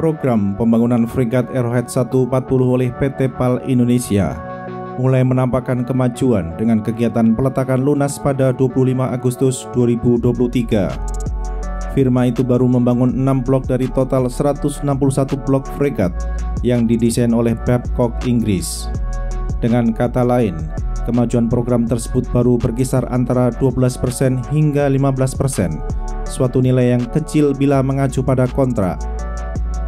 Program pembangunan fregat Arrowhead 140 oleh PT PAL Indonesia mulai menampakkan kemajuan dengan kegiatan peletakan lunas pada 25 Agustus 2023. Firma itu baru membangun 6 blok dari total 161 blok fregat yang didesain oleh Babcock Inggris. Dengan kata lain, kemajuan program tersebut baru berkisar antara 12% hingga 15%, suatu nilai yang kecil bila mengacu pada kontrak.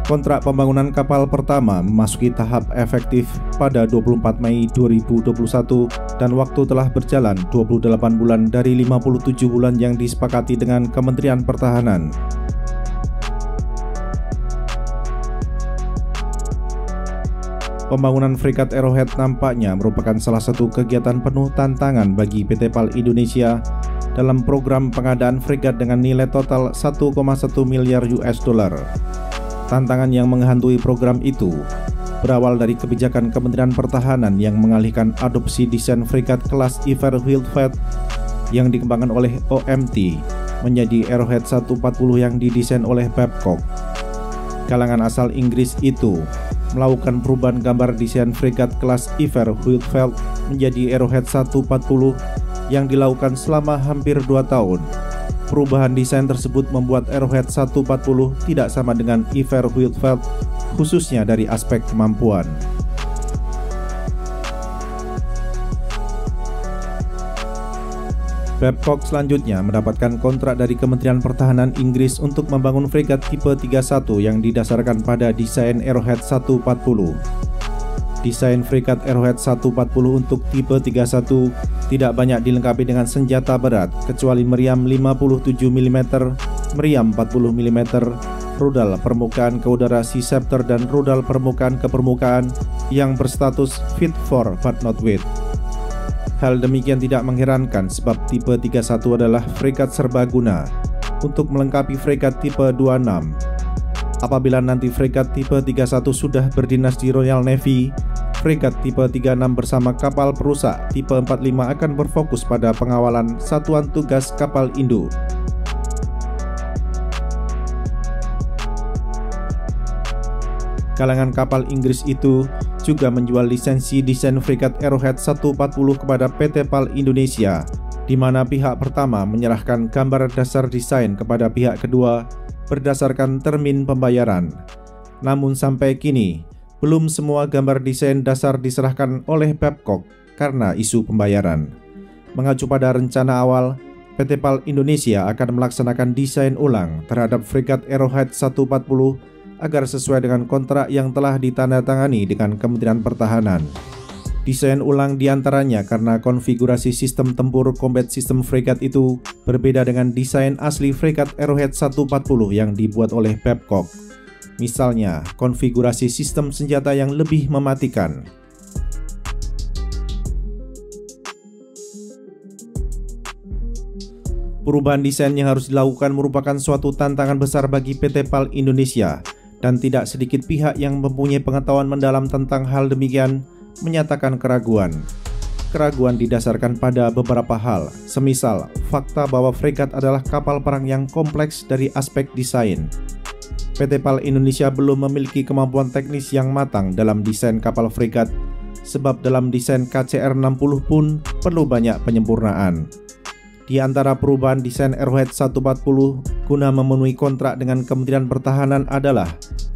Kontrak pembangunan kapal pertama memasuki tahap efektif pada 24 Mei 2021 dan waktu telah berjalan 28 bulan dari 57 bulan yang disepakati dengan Kementerian Pertahanan. Pembangunan fregat Arrowhead nampaknya merupakan salah satu kegiatan penuh tantangan bagi PT PAL Indonesia dalam program pengadaan fregat dengan nilai total 1,1 miliar US dollar. Tantangan yang menghantui program itu berawal dari kebijakan Kementerian Pertahanan yang mengalihkan adopsi desain fregat kelas Iver-Hillfeld yang dikembangkan oleh OMT menjadi Arrowhead 140 yang didesain oleh Babcock. Kalangan asal Inggris itu melakukan perubahan gambar desain fregat kelas Iver-Hillfeld menjadi Arrowhead 140 yang dilakukan selama hampir 2 tahun. Perubahan desain tersebut membuat Arrowhead 140 tidak sama dengan Iver-Hillfeld, khususnya dari aspek kemampuan. Babcock selanjutnya mendapatkan kontrak dari Kementerian Pertahanan Inggris untuk membangun fregat tipe 31 yang didasarkan pada desain Arrowhead 140. Desain fregat Arrowhead 140 untuk tipe 31 tidak banyak dilengkapi dengan senjata berat kecuali meriam 57 mm, meriam 40 mm, rudal permukaan ke udara Sea Scepter dan rudal permukaan ke permukaan yang berstatus fit for but not with. Hal demikian tidak mengherankan sebab tipe 31 adalah fregat serbaguna untuk melengkapi fregat tipe 26. Apabila nanti fregat tipe 31 sudah berdinas di Royal Navy, fregat tipe 36 bersama kapal perusak tipe 45 akan berfokus pada pengawalan satuan tugas kapal induk. Kalangan kapal Inggris itu juga menjual lisensi desain fregat Arrowhead 140 kepada PT PAL Indonesia, di mana pihak pertama menyerahkan gambar dasar desain kepada pihak kedua berdasarkan termin pembayaran. Namun sampai kini, belum semua gambar desain dasar diserahkan oleh Babcock karena isu pembayaran. Mengacu pada rencana awal, PT PAL Indonesia akan melaksanakan desain ulang terhadap fregat Arrowhead 140 agar sesuai dengan kontrak yang telah ditandatangani dengan Kementerian Pertahanan. Desain ulang diantaranya karena konfigurasi sistem tempur combat system fregat itu berbeda dengan desain asli fregat Arrowhead 140 yang dibuat oleh Babcock. Misalnya, konfigurasi sistem senjata yang lebih mematikan. Perubahan desain yang harus dilakukan merupakan suatu tantangan besar bagi PT PAL Indonesia, dan tidak sedikit pihak yang mempunyai pengetahuan mendalam tentang hal demikian menyatakan keraguan. Keraguan didasarkan pada beberapa hal, semisal fakta bahwa fregat adalah kapal perang yang kompleks dari aspek desain. PT PAL Indonesia belum memiliki kemampuan teknis yang matang dalam desain kapal fregat, sebab dalam desain KCR-60 pun perlu banyak penyempurnaan. Di antara perubahan desain Arrowhead 140 guna memenuhi kontrak dengan Kementerian Pertahanan adalah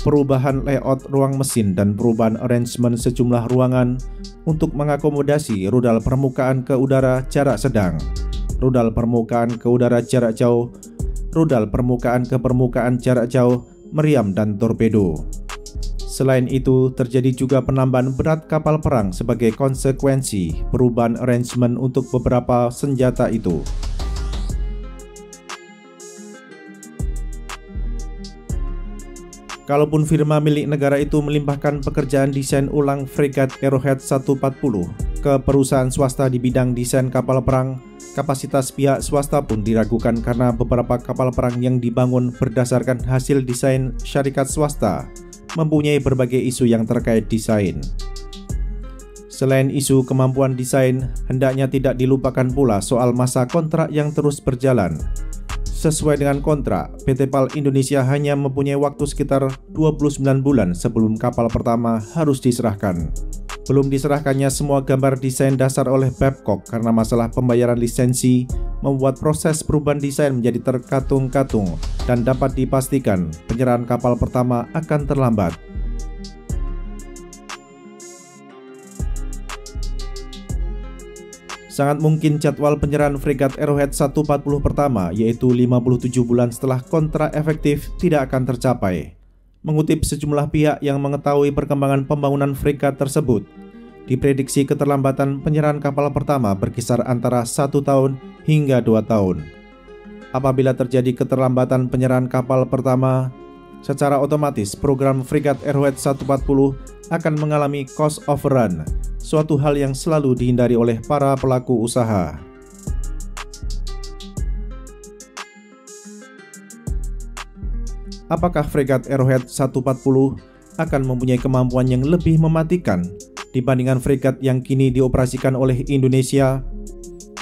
perubahan layout ruang mesin dan perubahan arrangement sejumlah ruangan untuk mengakomodasi rudal permukaan ke udara jarak sedang, rudal permukaan ke udara jarak jauh, rudal permukaan ke permukaan jarak jauh, meriam dan torpedo. Selain itu, terjadi juga penambahan berat kapal perang sebagai konsekuensi perubahan arrangement untuk beberapa senjata itu. Kalaupun firma milik negara itu melimpahkan pekerjaan desain ulang fregat Arrowhead 140 ke perusahaan swasta di bidang desain kapal perang, kapasitas pihak swasta pun diragukan karena beberapa kapal perang yang dibangun berdasarkan hasil desain syarikat swasta mempunyai berbagai isu yang terkait desain. Selain isu kemampuan desain, hendaknya tidak dilupakan pula soal masa kontrak yang terus berjalan. Sesuai dengan kontrak, PT PAL Indonesia hanya mempunyai waktu sekitar 29 bulan sebelum kapal pertama harus diserahkan. Belum diserahkannya semua gambar desain dasar oleh Babcock karena masalah pembayaran lisensi membuat proses perubahan desain menjadi terkatung-katung dan dapat dipastikan penyerahan kapal pertama akan terlambat. Sangat mungkin jadwal penyerahan fregat Arrowhead 140 pertama, yaitu 57 bulan setelah kontrak efektif, tidak akan tercapai. Mengutip sejumlah pihak yang mengetahui perkembangan pembangunan fregat tersebut, diprediksi keterlambatan penyerahan kapal pertama berkisar antara 1 tahun hingga 2 tahun. Apabila terjadi keterlambatan penyerahan kapal pertama, secara otomatis program fregat Arrowhead 140 akan mengalami cost overrun, suatu hal yang selalu dihindari oleh para pelaku usaha. Apakah fregat Arrowhead 140 akan mempunyai kemampuan yang lebih mematikan dibandingkan fregat yang kini dioperasikan oleh Indonesia?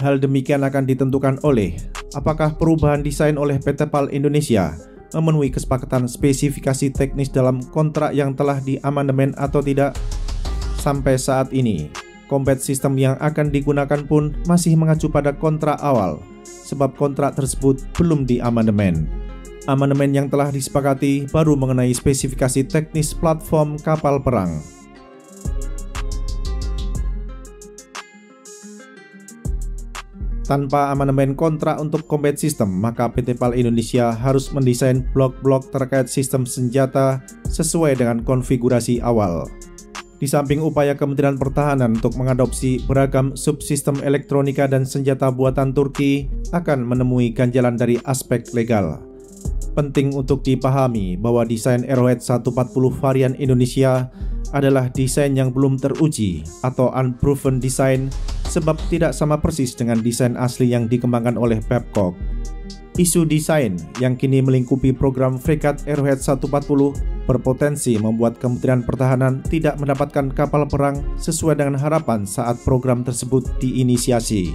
Hal demikian akan ditentukan oleh apakah perubahan desain oleh PT PAL Indonesia memenuhi kesepakatan spesifikasi teknis dalam kontrak yang telah diamandemen atau tidak. Sampai saat ini, combat system yang akan digunakan pun masih mengacu pada kontrak awal, sebab kontrak tersebut belum diamandemen. Amandemen yang telah disepakati baru mengenai spesifikasi teknis platform kapal perang. Tanpa amandemen kontrak untuk combat system, maka PT PAL Indonesia harus mendesain blok-blok terkait sistem senjata sesuai dengan konfigurasi awal. Di samping upaya Kementerian Pertahanan untuk mengadopsi beragam subsistem elektronika dan senjata buatan Turki akan menemui ganjalan dari aspek legal. Penting untuk dipahami bahwa desain Arrowhead 140 varian Indonesia adalah desain yang belum teruji atau unproven design, sebab tidak sama persis dengan desain asli yang dikembangkan oleh Babcock. Isu desain yang kini melingkupi program fregat Arrowhead 140 berpotensi membuat Kementerian Pertahanan tidak mendapatkan kapal perang sesuai dengan harapan saat program tersebut diinisiasi.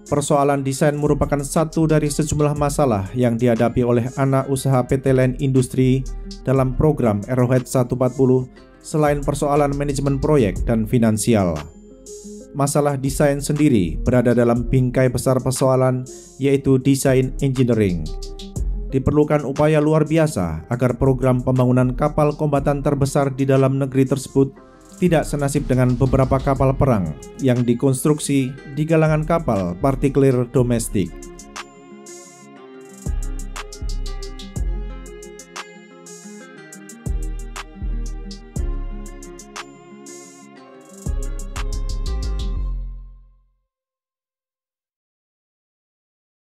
Persoalan desain merupakan satu dari sejumlah masalah yang dihadapi oleh anak usaha PT Line Industri dalam program Arrowhead 140 selain persoalan manajemen proyek dan finansial. Masalah desain sendiri berada dalam bingkai besar persoalan, yaitu desain engineering. Diperlukan upaya luar biasa agar program pembangunan kapal kombatan terbesar di dalam negeri tersebut tidak senasib dengan beberapa kapal perang yang dikonstruksi di galangan kapal partikelir domestik.